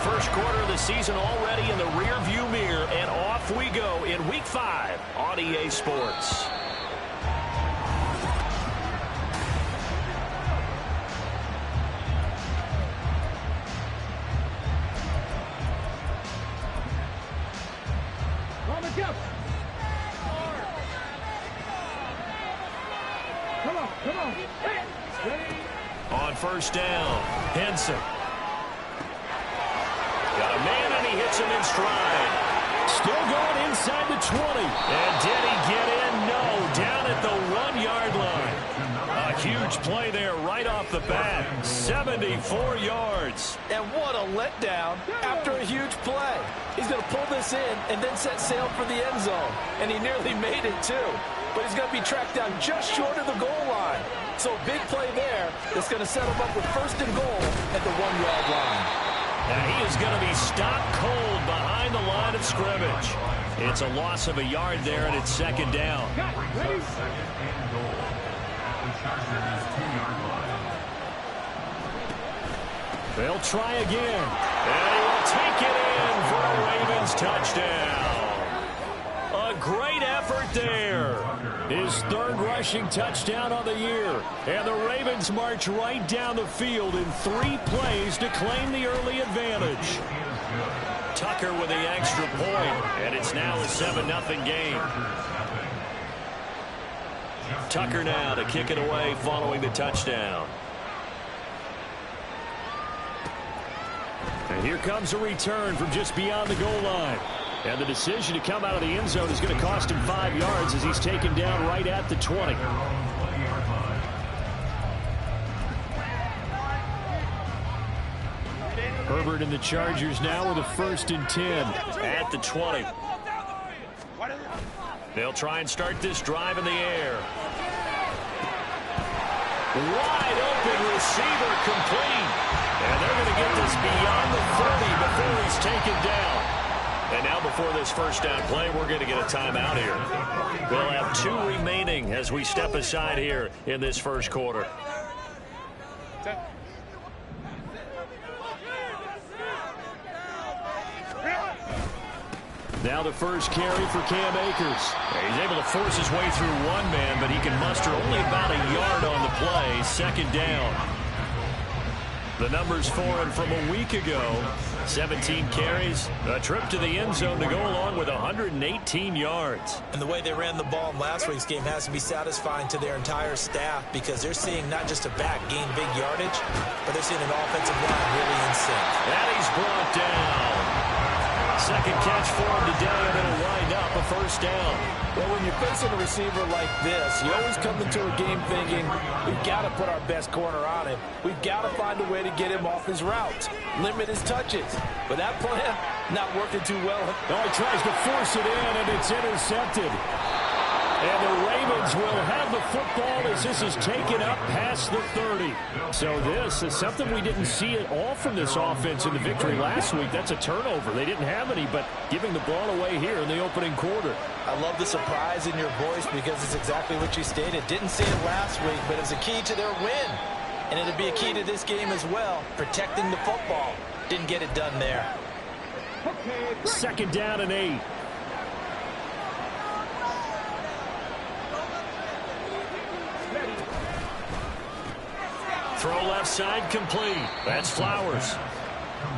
first quarter of the season already in the rearview mirror, and off we go in Week 5 on EA Sports. On first down, Henson. Got a man, and he hits him in stride. Still going inside the 20. And did he get in? No, down at the 1-yard line. A huge play there right off the bat. 74 yards. And what a letdown after a huge play. He's going to pull this in and then set sail for the end zone. And he nearly made it, too. But he's going to be tracked down just short of the goal line. So big play there that's going to set him up with first and goal at the 1-yard line. And he is going to be stopped cold behind the line of scrimmage. It's a loss of a yard there, and it's second down. They'll try again. And he will take it in for a Ravens touchdown. A great effort there. His third rushing touchdown on the year. And the Ravens march right down the field in 3 plays to claim the early advantage. Tucker with the extra point, and it's now a 7-0 game. Tucker now to kick it away following the touchdown. And here comes a return from just beyond the goal line. And the decision to come out of the end zone is going to cost him 5 yards as he's taken down right at the 20. Herbert and the Chargers now with a 1st and 10 at the 20. They'll try and start this drive in the air. Wide open receiver complete. And they're going to get this beyond the 30 before he's taken down. And now before this first down play, we're going to get a timeout here. We'll have 2 remaining as we step aside here in this first quarter. Now the first carry for Cam Akers. He's able to force his way through 1 man, but he can muster only about a yard on the play. Second down. The numbers for him from a week ago. 17 carries, a trip to the end zone to go along with 118 yards. And the way they ran the ball in last week's game has to be satisfying to their entire staff because they're seeing not just a back gain big yardage, but they're seeing an offensive line really in sync. And he's brought down. Second catch for him today, and it'll wind up a first down. Well, when you're facing a receiver like this, you always come into a game thinking, we've got to put our best corner on him. We've got to find a way to get him off his routes, limit his touches. But that plan, not working too well. Oh, he tries to force it in, and it's intercepted. And the Ravens will have the football as this is taken up past the 30. So this is something we didn't see at all from this offense in the victory last week. That's a turnover. They didn't have any, but giving the ball away here in the opening quarter. I love the surprise in your voice because it's exactly what you stated. Didn't see it last week, but it's a key to their win. And it'll be a key to this game as well, protecting the football. Didn't get it done there. Second down and 8. Throw left side complete. That's Flowers.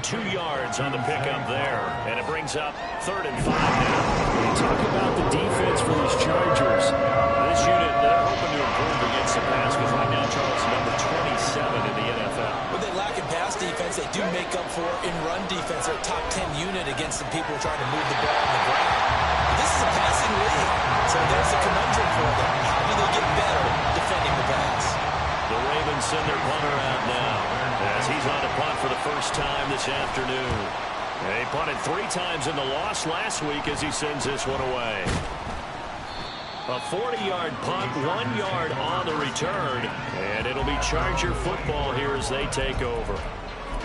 2 yards on the pickup there. And it brings up 3rd and 5 now. You talk about the defense for these Chargers. This unit, they're hoping to improve against the pass because right now Charles is number 27 in the NFL. When they lack in pass defense, they do make up for in run defense. They're a top 10 unit against the people trying to move the ball on the ground. This is a passing league. So there's a conundrum for them. How do they get better defending the pass? The Ravens send their punter out now as he's on to punt for the first time this afternoon. They punted 3 times in the loss last week as he sends this one away. A 40-yard punt, 1 yard on the return, and it'll be Charger football here as they take over.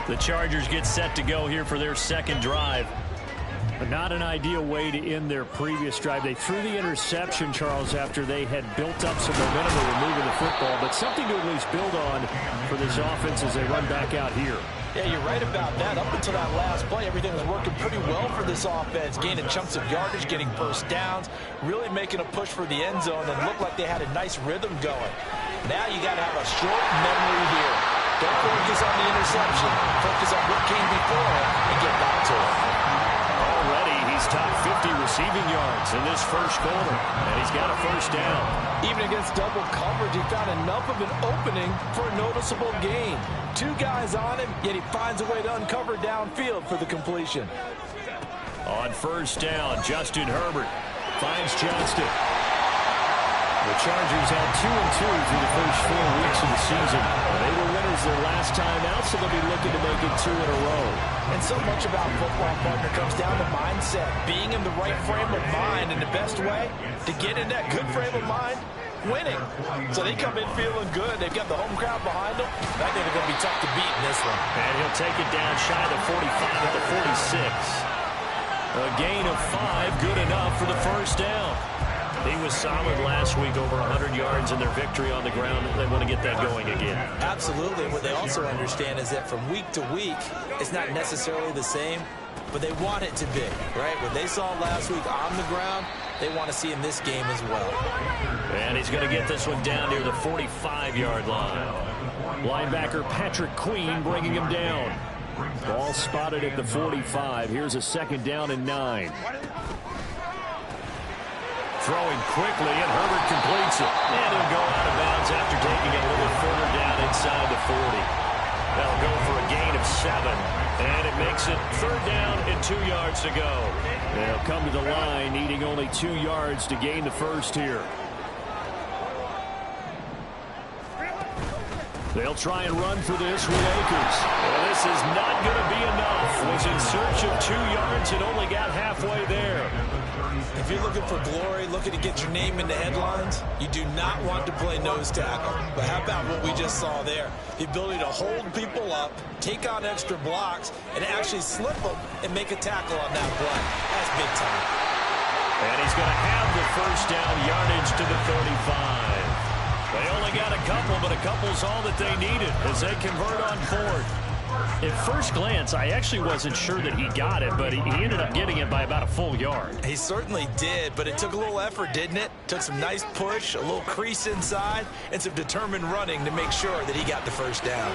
The Chargers get set to go here for their second drive. Not an ideal way to end their previous drive. They threw the interception, Charles, after they had built up some momentum with moving the football, but something to at least build on for this offense as they run back out here. Yeah, you're right about that. Up until that last play, everything was working pretty well for this offense, gaining chunks of yardage, getting first downs, really making a push for the end zone, and looked like they had a nice rhythm going. Now you got to have a short memory here. Don't focus on the interception. Focus on what came before it and get back to it. Already, he's topped 50 receiving yards in this first quarter, and he's got a first down. Even against double coverage, he found enough of an opening for a noticeable gain. Two guys on him, yet he finds a way to uncover downfield for the completion. On first down, Justin Herbert finds Johnston. The Chargers had 2-2 through the first 4 weeks of the season. They were winners their last time out, so they'll be looking to make it 2 in a row. And so much about football, partner, comes down to mindset. Being in the right frame of mind, and the best way to get in that good frame of mind, winning. So they come in feeling good. They've got the home crowd behind them. I think they're going to be tough to beat in this one. And he'll take it down shy of the 45 at the 46. A gain of 5, good enough for the first down. He was solid last week, over 100 yards in their victory on the ground. They want to get that going again. Absolutely. What they also understand is that from week to week, it's not necessarily the same, but they want it to be, right? What they saw last week on the ground, they want to see in this game as well. And he's going to get this one down near the 45-yard line. Linebacker Patrick Queen bringing him down. Ball spotted at the 45. Here's a second down and 9. Throwing quickly, and Herbert completes it. And he'll go out of bounds after taking it a little further down inside the 40. That'll go for a gain of 7. And it makes it 3rd down and 2 yards to go. They'll come to the line, needing only 2 yards to gain the first here. They'll try and run for this with Akers. Well, this is not going to be enough. Was in search of 2 yards and only got halfway there. If you're looking for glory, looking to get your name in the headlines, you do not want to play nose tackle. But how about what we just saw there? The ability to hold people up, take on extra blocks, and actually slip them and make a tackle on that play. That's big time. And he's going to have the first down yardage to the 35. They only got a couple, but a couple's all that they needed as they convert on 4th. At first glance, I actually wasn't sure that he got it, but he ended up getting it by about a full yard. He certainly did, but it took a little effort, didn't it? Took some nice push, a little crease inside, and some determined running to make sure that he got the first down.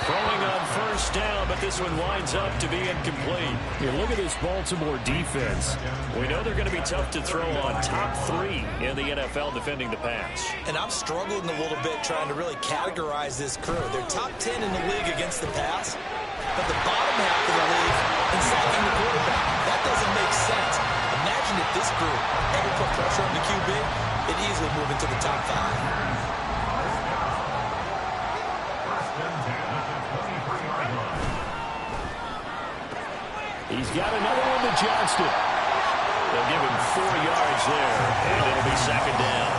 Throwing on first down, but this one winds up to be incomplete. Here, look at this Baltimore defense. We know they're going to be tough to throw on. Top 3 in the NFL defending the pass. And I'm struggling a little bit trying to really categorize this crew. They're top 10 in the league against the pass, but the bottom half of the league in sacking the quarterback. That doesn't make sense. Imagine if this group ever put pressure on the QB, it'd easily move into the top 5. He's got another one to Johnston. They'll give him 4 yards there, and it'll be second down.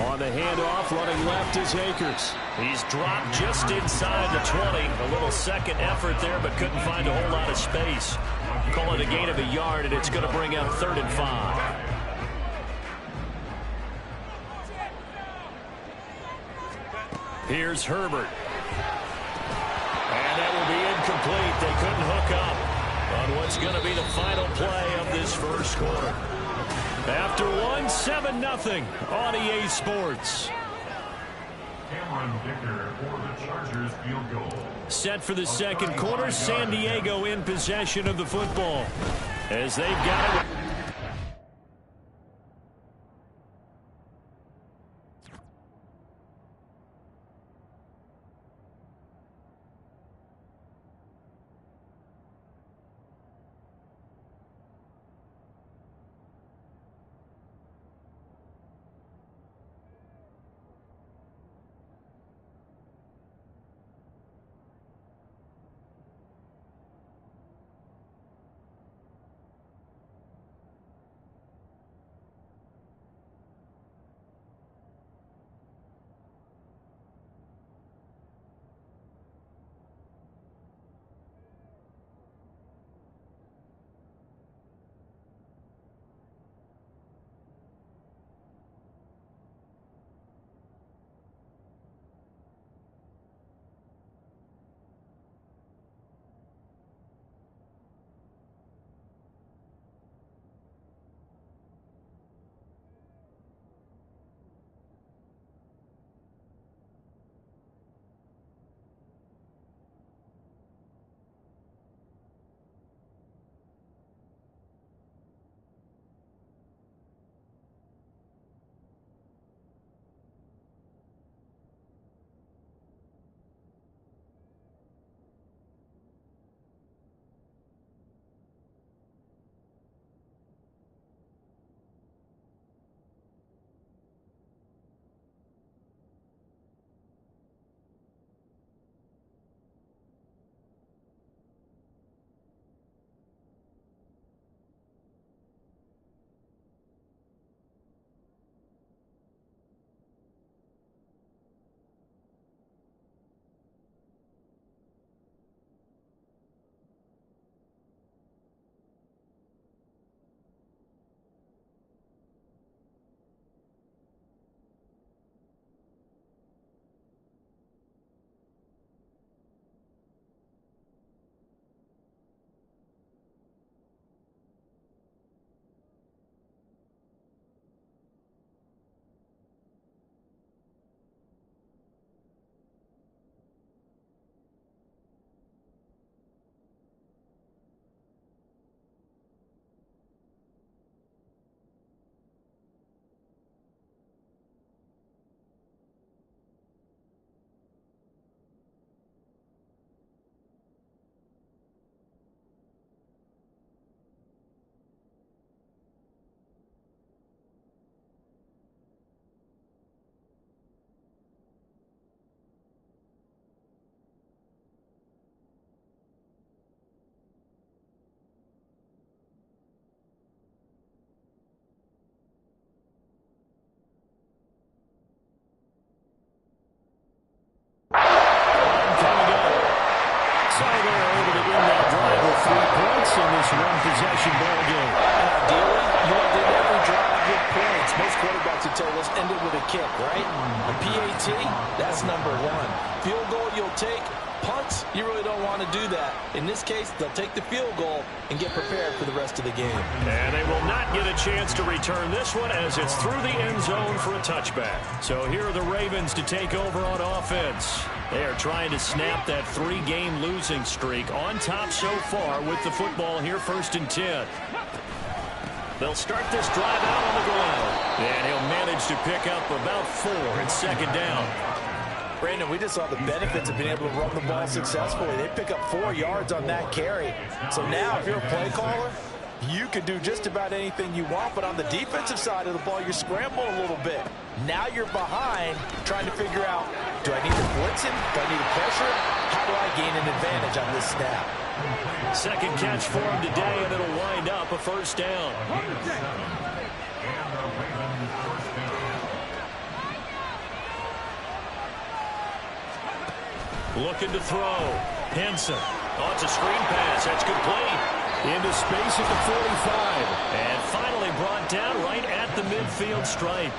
On the handoff, running left is Akers. He's dropped just inside the 20. A little second effort there, but couldn't find a whole lot of space. Call it a gain of a yard, and it's going to bring up 3rd and 5. Here's Herbert. And that will be incomplete. They couldn't hook up on what's going to be the final play of this first quarter. After 7-0 on EA Sports. Set for the second quarter, San Diego in possession of the football as they've got it. possession ball game. And ideally, you want to end every drive with points. Most quarterbacks would tell us end it with a kick, right? A PAT, that's number one. Field goal you'll take. Punts, you really don't want to do that. In this case, they'll take the field goal and get prepared for the rest of the game. And they will not get a chance to return this one as it's through the end zone for a touchback. So here are the Ravens to take over on offense. They are trying to snap that 3-game losing streak on top so far with the football here, 1st and 10. They'll start this drive out on the ground. And he'll manage to pick up about 4 in 2nd down. Brandon, we just saw the benefits of being able to run the ball successfully. They pick up 4 yards on that carry. So now, if you're a play caller, you can do just about anything you want. But on the defensive side of the ball, you're scrambling a little bit. Now you're behind, trying to figure out, do I need to blitz him? Do I need to pressure him? How do I gain an advantage on this snap? 2nd catch for him today, and it'll wind up a 1st down. Looking to throw. Henson. Oh, it's a screen pass. That's complete. Into space at the 45. And finally brought down right at the midfield stripe.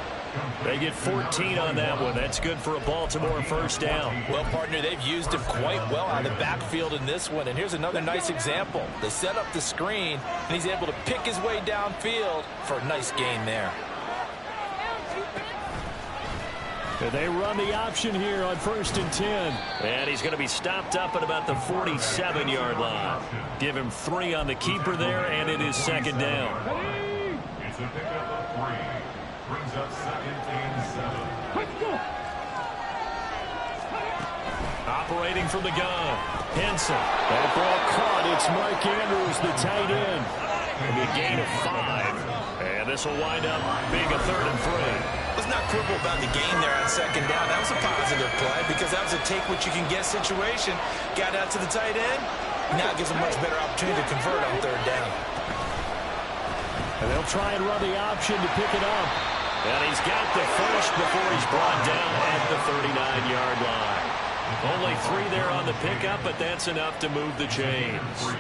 They get 14 on that one. That's good for a Baltimore 1st down. Well, partner, they've used him quite well out of the backfield in this one. And here's another nice example. They set up the screen, and he's able to pick his way downfield for a nice gain there. They run the option here on 1st and 10. And he's going to be stopped up at about the 47-yard line. Give him 3 on the keeper there, and it is 2nd down. It's a pickup of 3. Brings up 2nd and 7. Operating from the gun. Henson. That ball caught. It's Mark Andrews, the tight end. A gain of 5. And this will wind up being a 3rd and 3. Let's not quibble about the gain there on 2nd down. That was a positive play because that was a take-what-you-can-get situation. Got out to the tight end. Now it gives a much better opportunity to convert on 3rd down. And they'll try and run the option to pick it up. And he's got the first before he's brought down at the 39-yard line. Only 3 there on the pickup, but that's enough to move the chains.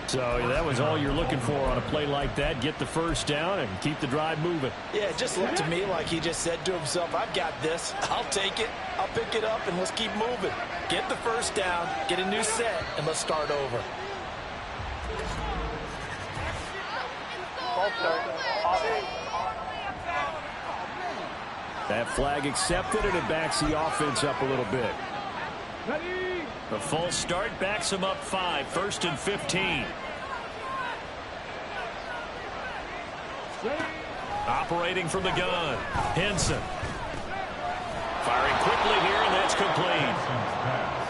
So that was all you're looking for on a play like that. Get the 1st down and keep the drive moving. Yeah, it just looked to me like he just said to himself, I've got this. I'll take it. I'll pick it up, and let's keep moving. Get the 1st down, get a new set, and let's start over. That flag accepted, and it backs the offense up a little bit. The false start backs him up 5, 1st and 15. Operating from the gun. Henson. Firing quickly here, and that's complete.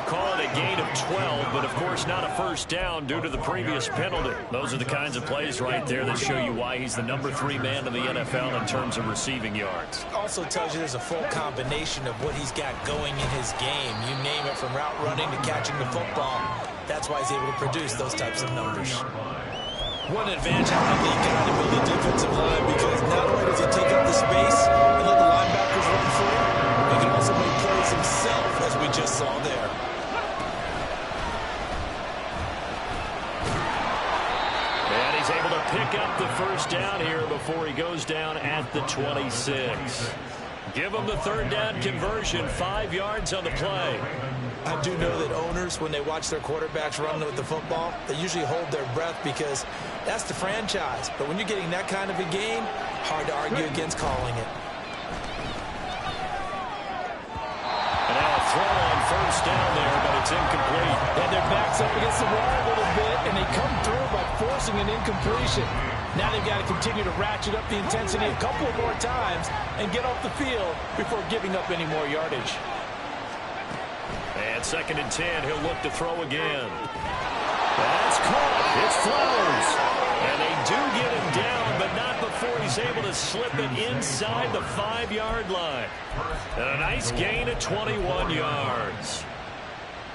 Call it a gain of 12, but of course not a 1st down due to the previous penalty. Those are the kinds of plays right there that show you why he's the number 3 man in the NFL in terms of receiving yards. Also tells you there's a full combination of what he's got going in his game. You name it, from route running to catching the football. That's why he's able to produce those types of numbers. One advantage I think he got with the defensive line, because not only does he take up the space and let the linebackers run free, he can also make plays himself, as we just saw there. Able to pick up the 1st down here before he goes down at the 26. Give him the 3rd down conversion, 5 yards on the play. I do know that owners, when they watch their quarterbacks run with the football, they usually hold their breath because that's the franchise. But when you're getting that kind of a game, hard to argue against calling it. And now a throw on 1st down there, but it's incomplete. And their back's up against the wall a little bit, and they come through by forcing an incompletion. Now they've got to continue to ratchet up the intensity a couple of more times and get off the field before giving up any more yardage. And 2nd and 10, he'll look to throw again. That's caught. It's Flowers. And they do get him down, but not before he's able to slip it inside the 5-yard line. And a nice gain of 21 yards.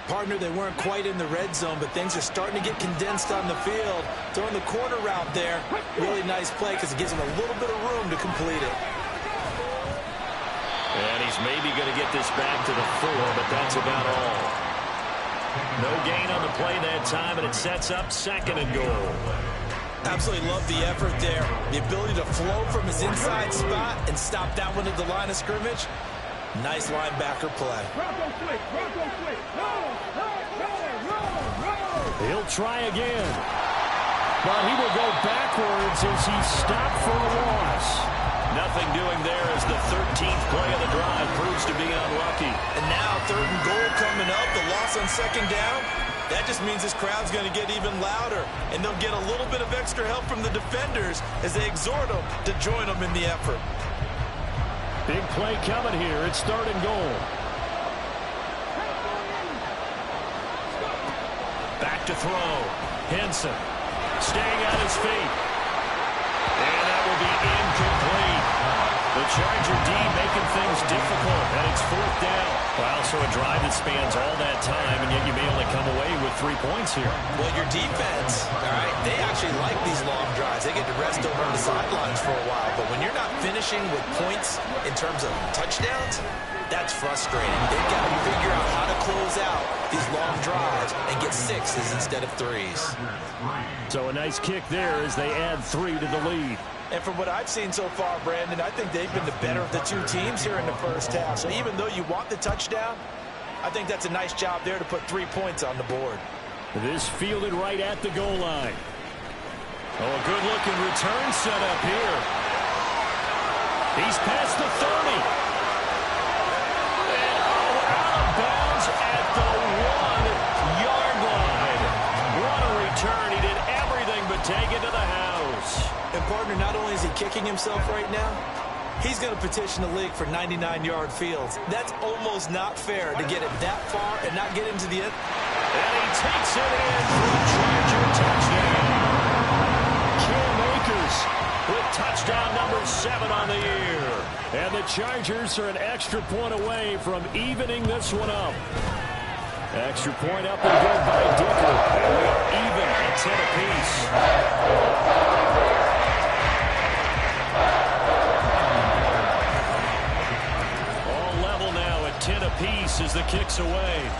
Partner, they weren't quite in the red zone, but things are starting to get condensed on the field. Throwing the corner route there, really nice play because it gives him a little bit of room to complete it. And he's maybe going to get this back to the 4, but that's about all. No gain on the play that time, and it sets up 2nd and goal. Absolutely love the effort there. The ability to flow from his inside spot and stop that one at the line of scrimmage. Nice linebacker play. He'll try again. But he will go backwards as he's stopped for a loss. Nothing doing there as the 13th play of the drive proves to be unlucky. And now 3rd and goal coming up. The loss on 2nd down. That just means this crowd's going to get even louder. And they'll get a little bit of extra help from the defenders as they exhort them to join them in the effort. Big play coming here. It's 3rd and goal. Back to throw. Henson staying on his feet. And that will be incomplete. The Charger D making things difficult, and it's 4th down. Well, so a drive that spans all that time, and yet you may only come away with 3 points here. Well, your defense, all right, they actually like these long drives. They get to rest over on the sidelines for a while, but when you're not finishing with points in terms of touchdowns, that's frustrating. They've got to figure out how to close out these long drives and get 6s instead of 3s. So a nice kick there as they add 3 to the lead. And from what I've seen so far, Brandon, I think they've been the better of the two teams here in the first half. So even though you want the touchdown, I think that's a nice job there to put 3 points on the board. This fielded right at the goal line. Oh, a good-looking return set up here. He's past the 30. And out of bounds at the 1-yard line. What a return. He did everything but take it to the house. And, partner, not only is he kicking himself right now, he's going to petition the league for 99-yard fields. That's almost not fair to get it that far and not get into the end. And he takes it in for a Charger touchdown. Cam Akers with touchdown number 7 on the year. And the Chargers are an extra point away from evening this one up. Extra point up and good by Dicker. And we are even at 10 apiece. Now at 10 apiece as the kick's away.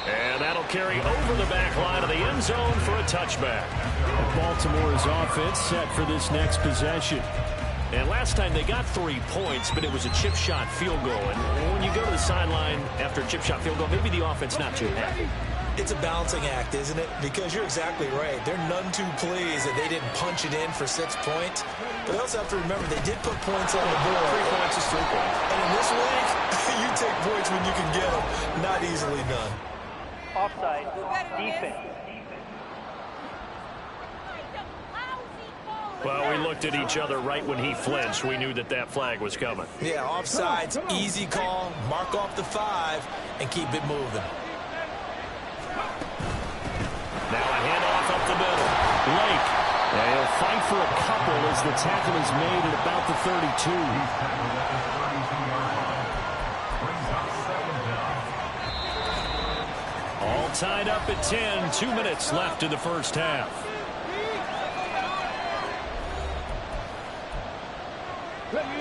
And that'll carry over the back line of the end zone for a touchback. Baltimore's offense set for this next possession. And last time they got 3 points, but it was a chip shot field goal. And when you go to the sideline after a chip shot field goal, maybe the offense not too happy. It's a balancing act, isn't it? Because you're exactly right. They're none too pleased that they didn't punch it in for 6 points. But they also have to remember they did put points on the board. 3 points is 3 points. And in this league, you take points when you can get them. Not easily done. Offside. Defense. Well, we looked at each other right when he flinched. We knew that that flag was coming. Yeah, offsides, easy call. Mark off the 5 and keep it moving. Now a handoff up the middle. Lake. And he'll fight for a couple as the tackle is made at about the 32. All tied up at 10. 2 minutes left in the first half.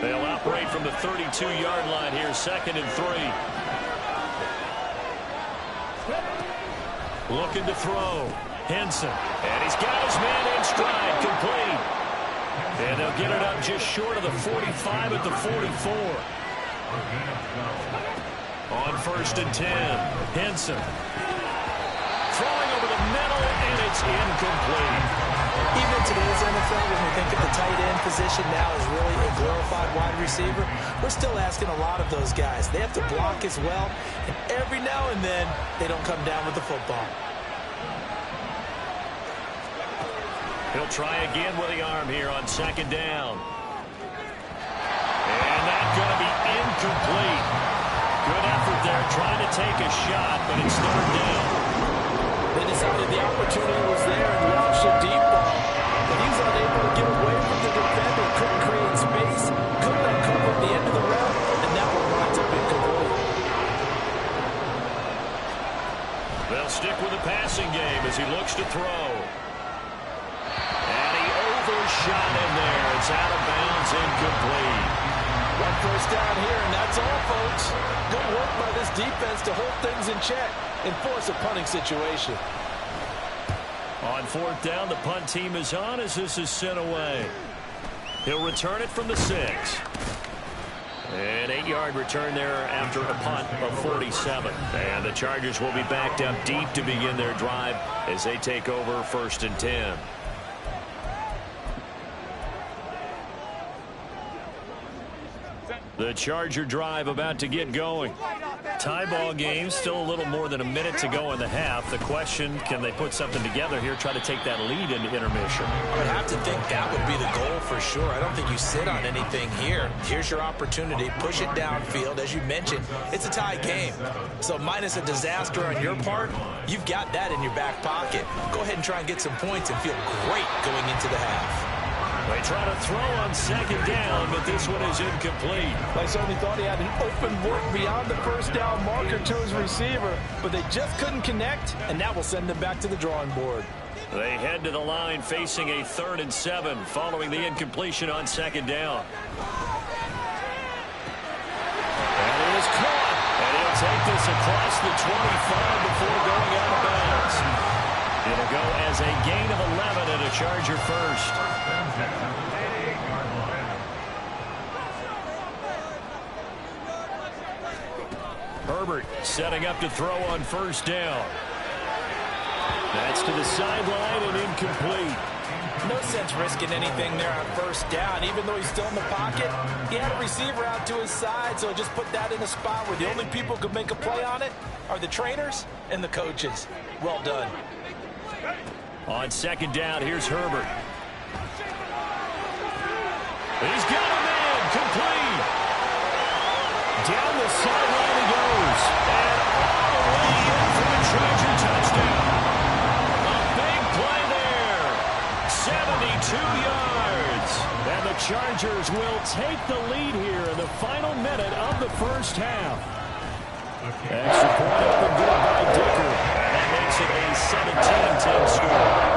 They'll operate from the 32-yard line here, 2nd and 3. Looking to throw. Henson. And he's got his man in stride. Complete. And they'll get it up just short of the 45 at the 44. On 1st and 10. Henson. Throwing over the middle, and it's incomplete. Even in today's NFL, when we think of the tight end position now as really a glorified wide receiver, we're still asking a lot of those guys. They have to block as well, and every now and then, they don't come down with the football. He'll try again with the arm here on 2nd down. And that's going to be incomplete. Good effort there, trying to take a shot, but it's 3rd down. They decided the opportunity was there and launched a deep ball, but he was unable to get away from the defender, couldn't create space, couldn't uncover the end of the route, and that one winds up incomplete. They'll stick with the passing game as he looks to throw. And he overshot in there. It's out of bounds, incomplete. 1 first down here, and that's all, folks. Good work by this defense to hold things in check and force a punting situation. On fourth down, the punt team is on as this is sent away. He'll return it from the 6. An 8-yard return there after a punt of 47. And the Chargers will be backed up deep to begin their drive as they take over 1st and 10. The Charger drive about to get going. Tie ball game, still a little more than a minute to go in the half. The question, can they put something together here, try to take that lead into intermission? I would have to think that would be the goal for sure. I don't think you sit on anything here. Here's your opportunity. Push it downfield. As you mentioned, it's a tie game. So minus a disaster on your part, you've got that in your back pocket. Go ahead and try and get some points and feel great going into the half. They try to throw on 2nd down, but this one is incomplete. I certainly thought he had an open look beyond the 1st down marker to his receiver, but they just couldn't connect, and that will send them back to the drawing board. They head to the line facing a 3rd and 7 following the incompletion on 2nd down. And it is caught, and he'll take this across the 25 before going out of bounds. It'll go as a gain of 11 and a Charger first. Herbert setting up to throw on 1st down. That's to the sideline and incomplete. No sense risking anything there on 1st down. Even though he's still in the pocket, he had a receiver out to his side, so just put that in a spot where the only people who could make a play on it are the trainers and the coaches. Well done. On 2nd down, here's Herbert. He's got him in, complete. Down the sideline he goes. And all the way in for the Charger touchdown. A big play there. 72 yards. And the Chargers will take the lead here in the final minute of the 1st half. Extra point up and good by Dicker. And that makes it a 17-10 score.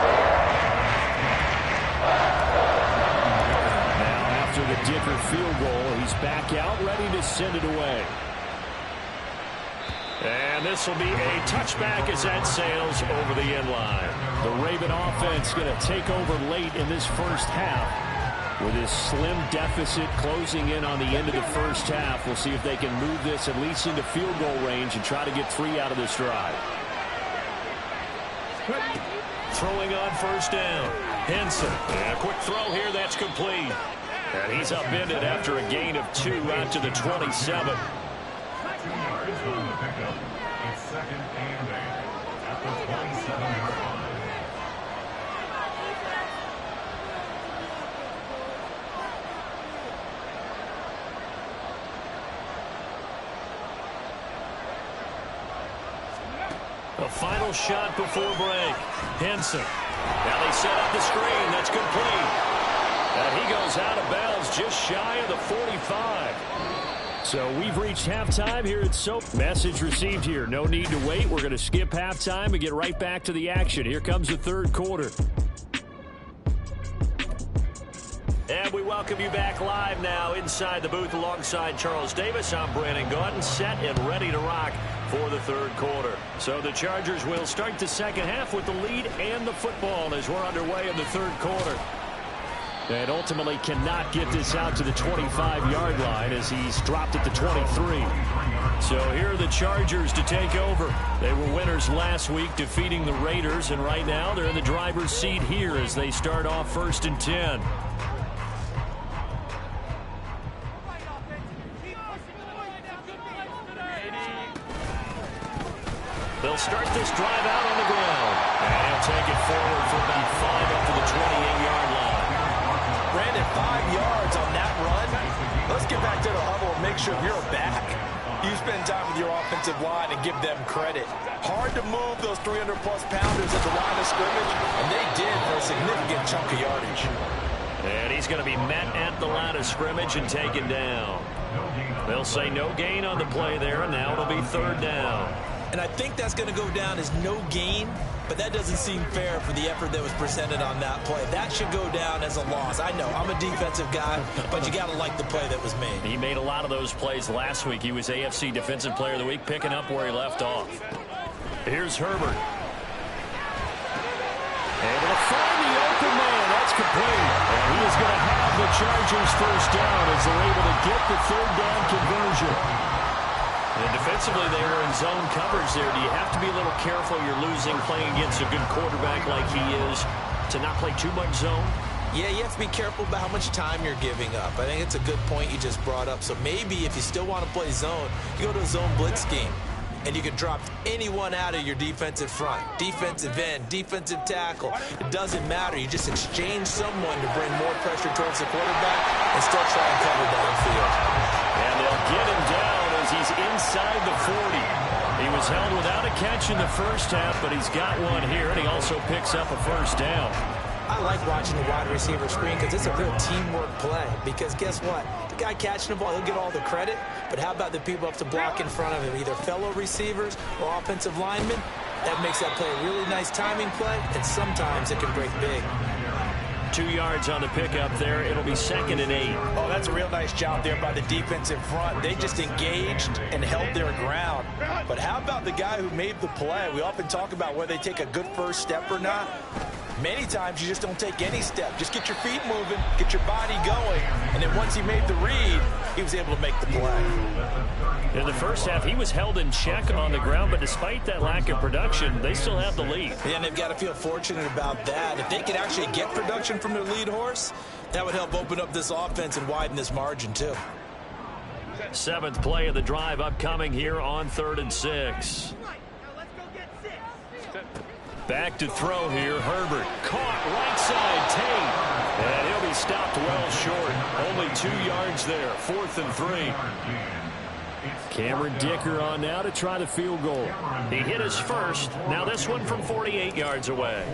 After the Dicker field goal, he's back out, ready to send it away. And this will be a touchback as that sails over the end line. The Raven offense going to take over late in this 1st half. With this slim deficit closing in on the end of the 1st half, we'll see if they can move this at least into field goal range and try to get 3 out of this drive. Throwing on 1st down. Henson. And a quick throw here, that's complete. And he's upended after a gain of 2 out to the 27. 2 yards on the pickup. It's 2nd and 8 at the 27-yard line. The final shot before break. Henson. Now they set up the screen. That's complete. And he goes out of bounds just shy of the 45. So we've reached halftime here at Soap. Message received here. No need to wait. We're going to skip halftime and get right back to the action. Here comes the 3rd quarter. And we welcome you back live now inside the booth alongside Charles Davis. I'm Brandon Gaudin, set and ready to rock for the 3rd quarter. So the Chargers will start the 2nd half with the lead and the football as we're underway in the 3rd quarter. And ultimately cannot get this out to the 25-yard line as he's dropped at the 23. So here are the Chargers to take over. They were winners last week, defeating the Raiders, and right now they're in the driver's seat here as they start off 1st and 10. They'll start this drive out on the ground. And he'll take it forward for about 5 up to the 28-yard line. Brandon, 5 yards on that run. Let's get back to the huddle and make sure you're back. You spend time with your offensive line and give them credit. Hard to move those 300-plus pounders at the line of scrimmage, and they did for a significant chunk of yardage. And he's going to be met at the line of scrimmage and taken down. They'll say no gain on the play there, and now it'll be 3rd down. And I think that's going to go down as no gain, but that doesn't seem fair for the effort that was presented on that play. That should go down as a loss. I know, I'm a defensive guy, but you got to like the play that was made. He made a lot of those plays last week. He was AFC Defensive Player of the Week, picking up where he left off. Here's Herbert. Able to find the open man. That's complete. And he is going to have the Chargers first down as they're able to get the third down conversion. And defensively, they were in zone coverage there. Do you have to be a little careful? You're losing playing against a good quarterback like he is to not play too much zone? Yeah, you have to be careful about how much time you're giving up. I think it's a good point you just brought up. So maybe if you still want to play zone, you go to a zone blitz scheme. And you can drop anyone out of your defensive front. Defensive end, defensive tackle. It doesn't matter. You just exchange someone to bring more pressure towards the quarterback and still try and cover downfield. And they'll get him down as he's inside the 40. He was held without a catch in the first half, but he's got one here, and he also picks up a first down. I like watching the wide receiver screen because it's a real teamwork play. Because guess what? The guy catching the ball, he'll get all the credit. But how about the people up to block in front of him, either fellow receivers or offensive linemen? That makes that play a really nice timing play, and sometimes it can break big. 2 yards on the pickup there. It'll be 2nd and 8. Oh, that's a real nice job there by the defensive front. They just engaged and held their ground. But how about the guy who made the play? We often talk about whether they take a good first step or not. Many times you just don't take any step. Just get your feet moving, get your body going, and then once he made the read, he was able to make the play. In the first half, he was held in check on the ground, but despite that lack of production, they still have the lead. Yeah, and they've got to feel fortunate about that. If they could actually get production from their lead horse, that would help open up this offense and widen this margin too. 7th play of the drive upcoming here on 3rd and 6. Back to throw here, Herbert. Caught right side, Tate. And he'll be stopped well short. Only 2 yards there, 4th and 3. Cameron Dicker on now to try the field goal. He hit his first. Now this one from 48 yards away.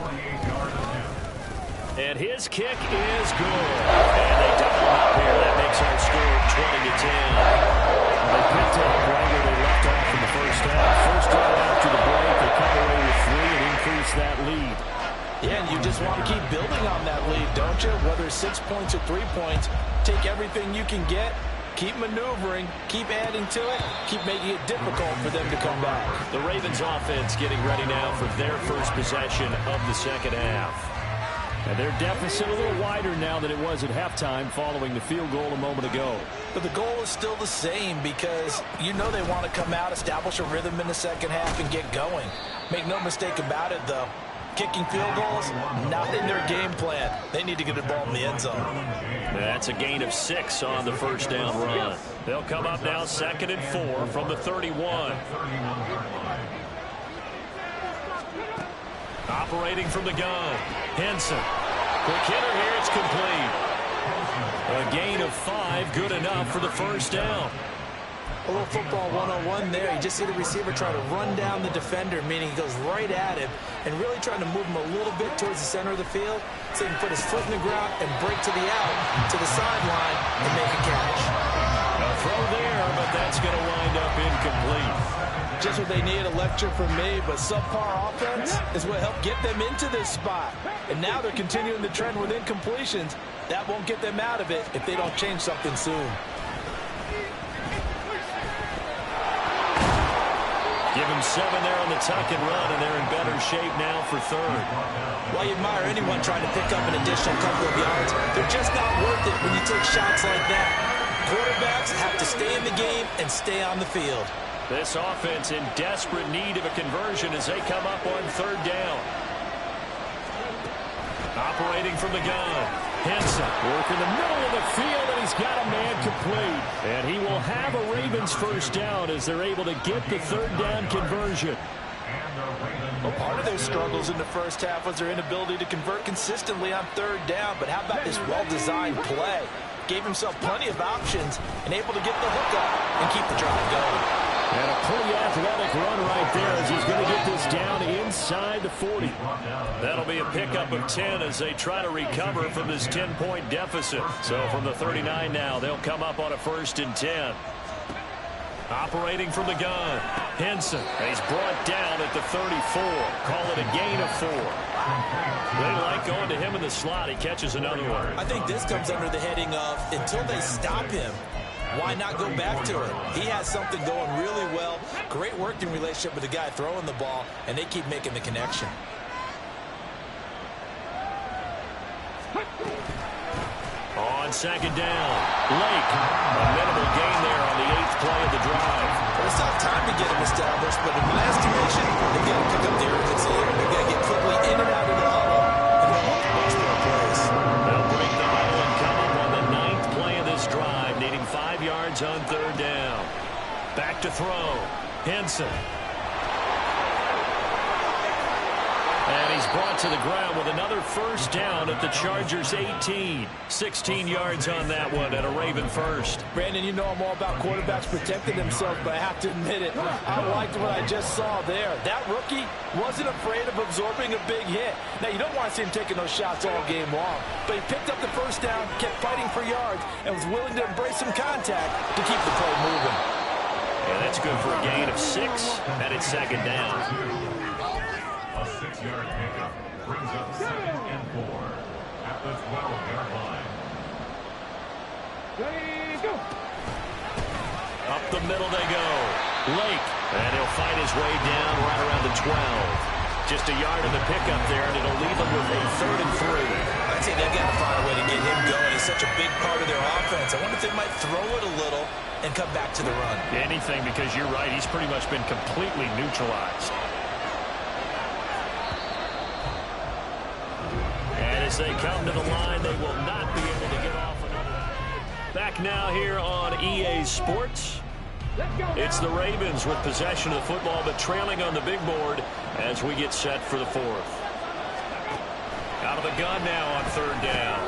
And his kick is good. And they double him up here. That makes our score 20-10. They picked up right where they left off in the first half. First drive after the break, they come away with 3 and increase that lead. Yeah, and you just want to keep building on that lead, don't you? Whether it's 6 points or 3 points, take everything you can get, keep maneuvering, keep adding to it, keep making it difficult for them to come back. The Ravens offense getting ready now for their first possession of the second half. And their deficit a little wider now than it was at halftime following the field goal a moment ago. But the goal is still the same because you know they want to come out, establish a rhythm in the second half, and get going. Make no mistake about it, though. Kicking field goals, not in their game plan. They need to get the ball in the end zone. That's a gain of 6 on the first down run. They'll come up now 2nd and 4 from the 31. Operating from the gun, Henson. Quick hitter here, it's complete. A gain of 5, good enough for the first down. A little football 101 there. You just see the receiver try to run down the defender, meaning he goes right at him and really trying to move him a little bit towards the center of the field so he can put his foot in the ground and break to the out, to the sideline, and make a catch. A throw there, but that's going to wind up incomplete. Just what they need, a lecture from me, but subpar offense is what helped get them into this spot. And now they're continuing the trend with incompletions. That won't get them out of it if they don't change something soon. Give him 7 there on the tuck and run, and they're in better shape now for 3rd. While you admire anyone trying to pick up an additional couple of yards, they're just not worth it when you take shots like that. Quarterbacks have to stay in the game and stay on the field. This offense in desperate need of a conversion as they come up on 3rd down. Operating from the gun, Henson working the middle of the field, and he's got a man complete. And he will have a Ravens first down as they're able to get the 3rd down conversion. Well, part of their struggles in the first half was their inability to convert consistently on 3rd down. But how about this well-designed play? Gave himself plenty of options and able to get the hook up and keep the drive going. And a pretty athletic run right there as he's going to get this down inside the 40. That'll be a pickup of 10 as they try to recover from this 10-point deficit. So from the 39 now, they'll come up on a 1st and 10. Operating from the gun, Henson. He's brought down at the 34. Call it a gain of 4. They like going to him in the slot. He catches another one. I think this comes under the heading of until they stop him, why not go back to it? He has something going really well. Great working relationship with the guy throwing the ball, and they keep making the connection. on second down. Lake, a minimal gain there on the 8th play of the drive. Well, it's not time to get him established, but in my estimation, they've got to pick up the urgency here. They've got to get quickly in and out of the huddle and run off much more plays. They'll break the huddle and come up on the 9th play of this drive, needing 5 yards on third down. Back to throw. Henson. And he's brought to the ground with another first down at the Chargers' 18. 16 yards on that one at a Raven first. Brandon, you know I'm all about quarterbacks protecting themselves, but I have to admit it. I liked what I just saw there. That rookie wasn't afraid of absorbing a big hit. Now, you don't want to see him taking those shots all game long, but he picked up the first down, kept fighting for yards, and was willing to embrace some contact to keep the play moving. And that's good for a gain of 6, and it's second down. A 6-yard pickup brings up 2nd and 4 at the 12-yard line. Ready, go. Up the middle they go. Lake, and he'll fight his way down right around the 12. Just a yard in the pickup there, and it'll leave him with a 3rd and 3. I'd say they've got to find a way to get him going. He's such a big part of their offense. I wonder if they might throw it a little and come back to the run. Anything, because you're right, he's pretty much been completely neutralized. And as they come to the line, they will not be able to get off another. Back now here on EA Sports. It's the Ravens with possession of the football, but trailing on the big board as we get set for the 4th. Out of the gun now on third down.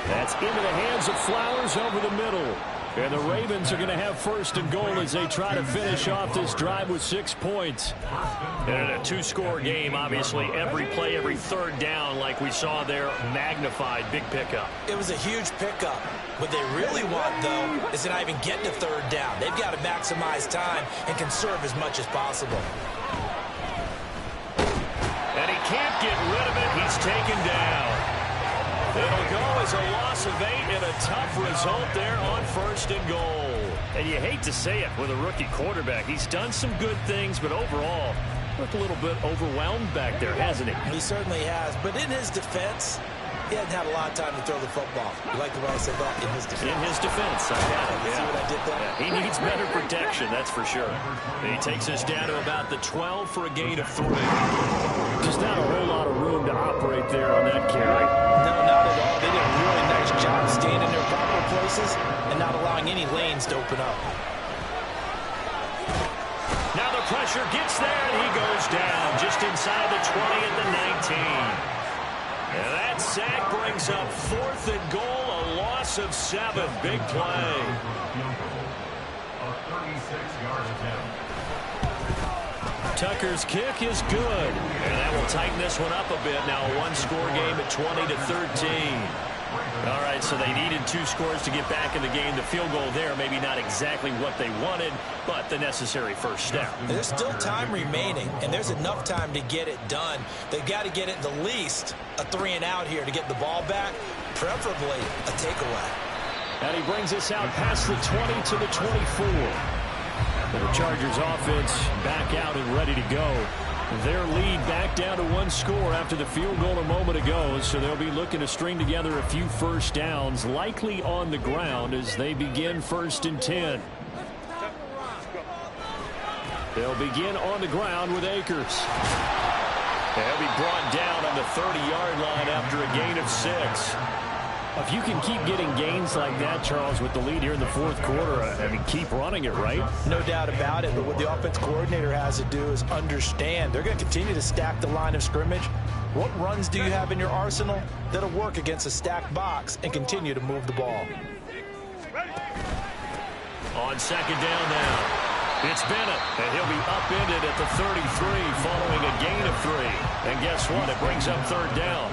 That's into the hands of Flowers over the middle. And the Ravens are going to have 1st and goal as they try to finish off this drive with 6 points. And in a 2-score game, obviously, every play, every third down, like we saw there, magnified, big pickup. It was a huge pickup. What they really want, though, is to not even get to third down. They've got to maximize time and conserve as much as possible. And he can't get rid of it. He's taken down. It'll go as a loss of 8 and a tough result there on 1st and goal. And you hate to say it with a rookie quarterback. He's done some good things, but overall, looked a little bit overwhelmed back there, hasn't he? He certainly has. But in his defense, he hasn't had a lot of time to throw the football. You like the way I said that? In his defense. In his defense, I got it. You see what I did there? Yeah, he needs better protection, that's for sure. And he takes us down to about the 12 for a gain of 3. Just not a whole lot of room to operate there on that carry. No, not at all. They did a really nice job staying in their proper places and not allowing any lanes to open up. Now the pressure gets there, and he goes down just inside the 20 at the 19. And that sack brings up 4th and goal, a loss of 7. Big play. A 36-yard attempt. Tucker's kick is good. And that will tighten this one up a bit. Now a 1-score game at 20-13. All right, so they needed 2 scores to get back in the game. The field goal there, maybe not exactly what they wanted, but the necessary first step. There's still time remaining, and there's enough time to get it done. They've got to get it the least a 3-and-out here to get the ball back, preferably a takeaway. And he brings us out past the 20 to the 24. The Chargers offense back out and ready to go. Their lead back down to 1 score after the field goal a moment ago, so they'll be looking to string together a few first downs, likely on the ground as they begin 1st and 10. They'll begin on the ground with Akers. They'll be brought down on the 30-yard line after a gain of 6. If you can keep getting gains like that, Charles, with the lead here in the 4th quarter, I mean, keep running it, right? No doubt about it, but what the offense coordinator has to do is understand. They're going to continue to stack the line of scrimmage. What runs do you have in your arsenal that'll work against a stacked box and continue to move the ball? On second down now, it's Bennett, and he'll be upended at the 33 following a gain of 3. And guess what? It brings up third down.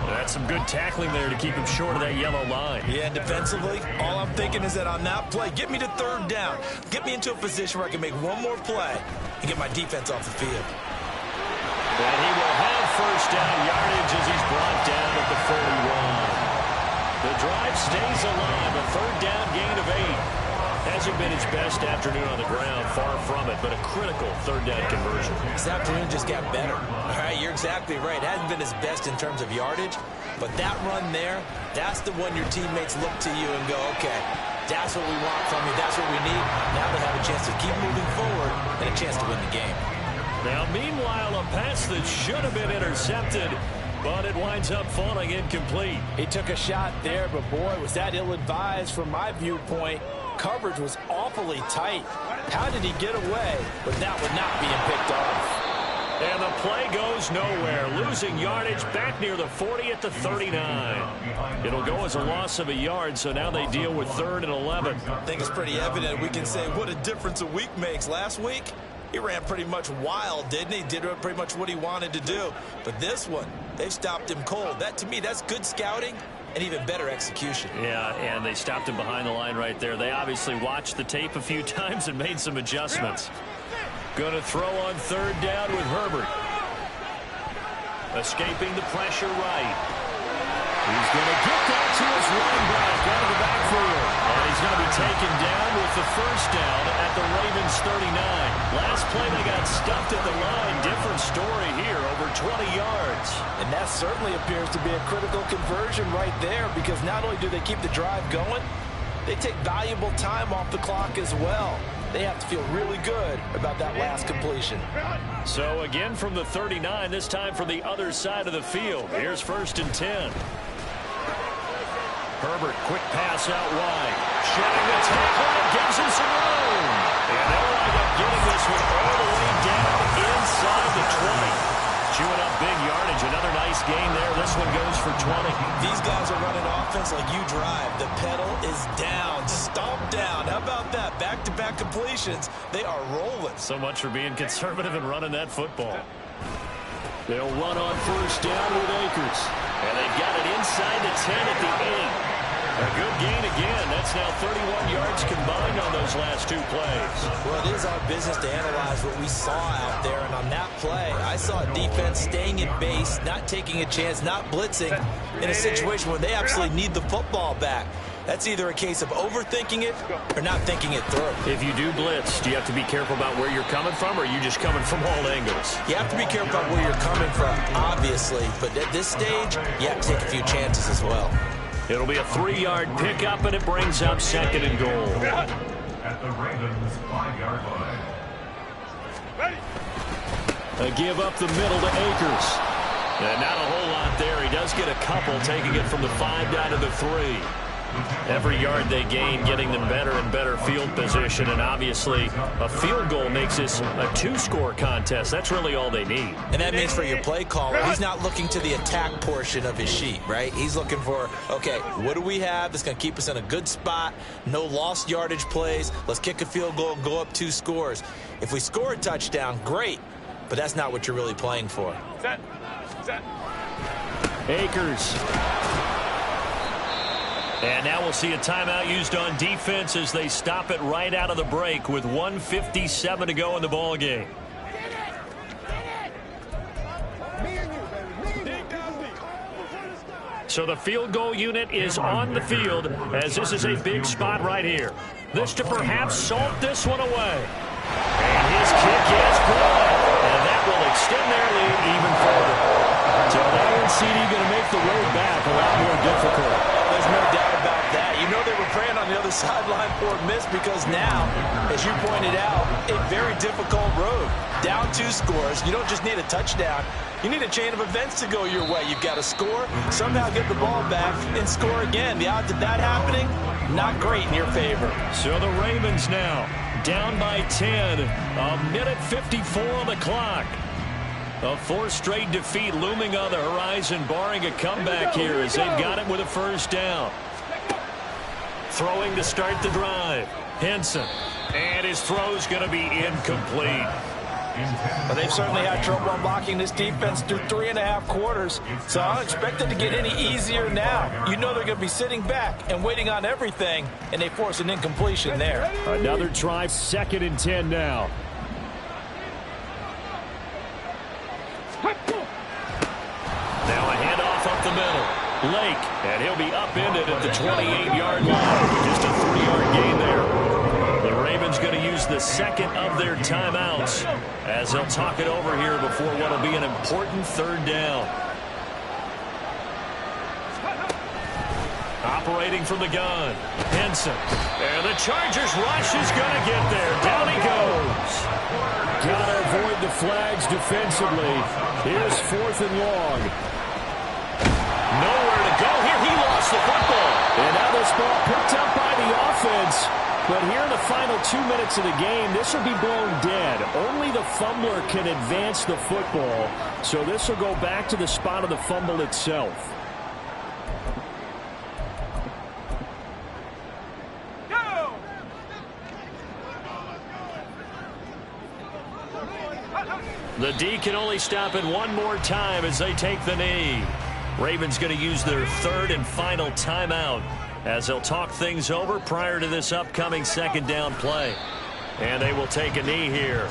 That's some good tackling there to keep him short of that yellow line. Yeah, and defensively, all I'm thinking is that on that play, get me to third down. Get me into a position where I can make one more play and get my defense off the field. And he will have first down yardage as he's brought down at the 41. The drive stays alive, a third down gain of 8. Hasn't been his best afternoon on the ground, far from it, but a critical third down conversion. This afternoon just got better. All right, you're exactly right. It hasn't been his best in terms of yardage, But that run there, that's the one your teammates look to you and go, okay, that's what we want from you. That's what we need. Now they have a chance to keep moving forward and a chance to win the game. Now, meanwhile, a pass that should have been intercepted, but it winds up falling incomplete. He took a shot there, but boy, was that ill-advised from my viewpoint. Coverage was awfully tight. How did he get away with that one not being picked off? And the play goes nowhere. Losing yardage back near the 40 at the 39. It'll go as a loss of a yard, so now they deal with 3rd and 11. I think it's pretty evident. We can say what a difference a week makes. Last week, he ran pretty much wild, didn't he? Did pretty much what he wanted to do. But this one, they've stopped him cold. That, to me, that's good scouting and even better execution. Yeah, and they stopped him behind the line right there. They obviously watched the tape a few times and made some adjustments. Going to throw on 3rd down with Herbert. Escaping the pressure right. He's going to get that to his running back out of the backfield. And he's going to be taken down with the 1st down at the Ravens 39. Last play they got stuffed at the line. Different story here, over 20 yards. And that certainly appears to be a critical conversion right there, because not only do they keep the drive going, they take valuable time off the clock as well. They have to feel really good about that last completion. So again from the 39, this time from the other side of the field. Here's 1st and 10. Herbert, quick pass out wide. Shedding the tackle, and gives him some room. And they'll wind up getting this one all the way down inside the 20. Chewing up big yardage. Another nice gain there. This one goes for 20. These guys are running offense like you drive. The pedal is down, stomped down. How about that? Back-to-back completions. They are rolling. So much for being conservative and running that football. They'll run on 1st down with Akers. And they've got it inside the 10 at the 8. A good gain again. That's now 31 yards combined on those last 2 plays. Well, it is our business to analyze what we saw out there. And on that play, I saw defense staying in base, not taking a chance, not blitzing in a situation where they absolutely need the football back. That's either a case of overthinking it or not thinking it through. If you do blitz, do you have to be careful about where you're coming from, or are you just coming from all angles? You have to be careful about where you're coming from, obviously. But at this stage, you have to take a few chances as well. It'll be a 3-yard pickup, and it brings up 2nd and goal. At the Ravens 5-yard line. A give up the middle to Akers. And not a whole lot there. He does get a couple, taking it from the 5 down to the 3. Every yard they gain, getting them better and better field position. And obviously, a field goal makes this a 2-score contest. That's really all they need. And that means for your play caller, he's not looking to the attack portion of his sheet, right? He's looking for, okay, what do we have that's going to keep us in a good spot? No lost yardage plays. Let's kick a field goal and go up 2 scores. If we score a touchdown, great. But that's not what you're really playing for. Set. Akers. And now we'll see a timeout used on defense as they stop it right out of the break with 1:57 to go in the ball game. So the field goal unit is on the field as this is a big spot right here. This to perhaps salt this one away. And his kick is good. And that will extend their lead even further. So now CD going to make the road back a lot more difficult. There's no doubt about that. You know they were praying on the other sideline for a miss, because now, as you pointed out, a very difficult road. Down 2 scores. You don't just need a touchdown. You need a chain of events to go your way. You've got to score, somehow get the ball back, and score again. The odds of that happening, not great in your favor. So the Ravens now down by 10. A minute 54 on the clock. A 4th straight defeat looming on the horizon, barring a comeback here as they've got it with a 1st down. Throwing to start the drive. Henson. And his throw's going to be incomplete. Well, they've certainly had trouble unlocking this defense through 3.5 quarters, so I don't expect it to get any easier now. You know they're going to be sitting back and waiting on everything, and they force an incompletion there. Another try, 2nd and 10 now. Now a handoff up the middle. Lake, and he'll be upended at the 28-yard line. Just a 3-yard gain there. The Ravens going to use the 2nd of their timeouts as they'll talk it over here before what will be an important 3rd down. operating from the gun. Henson. And the Chargers rush is going to get there. Down he goes. Got to avoid the flags defensively. Here's 4th and long. Nowhere to go here. He lost the football. And now this ball picked up by the offense. But here in the final 2 minutes of the game, this will be blown dead. Only the fumbler can advance the football. So this will go back to the spot of the fumble itself. The D can only stop it one more time as they take the knee. Ravens going to use their 3rd and final timeout as they'll talk things over prior to this upcoming 2nd down play. And they will take a knee here.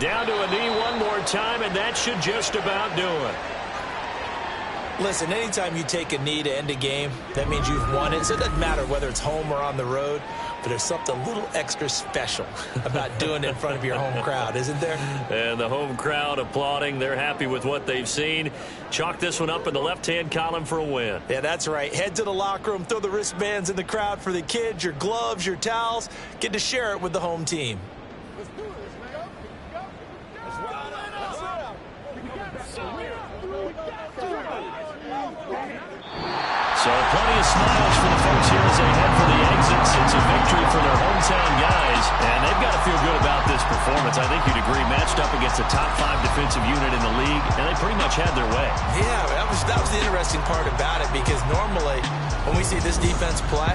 Down to a knee one more time, and that should just about do it. Listen, anytime you take a knee to end a game, that means you've won it. So it doesn't matter whether it's home or on the road, but there's something a little extra special about doing it in front of your home crowd, isn't there? And the home crowd applauding. They're happy with what they've seen. Chalk this one up in the left-hand column for a win. Yeah, that's right. Head to the locker room, throw the wristbands in the crowd for the kids, your gloves, your towels. Get to share it with the home team. So plenty of smiles for the folks here as they head for the exits. It's a victory for their hometown guys, and they've got to feel good about this performance. I think you'd agree, matched up against a top 5 defensive unit in the league, and they pretty much had their way. Yeah, that was the interesting part about it, because normally when we see this defense play,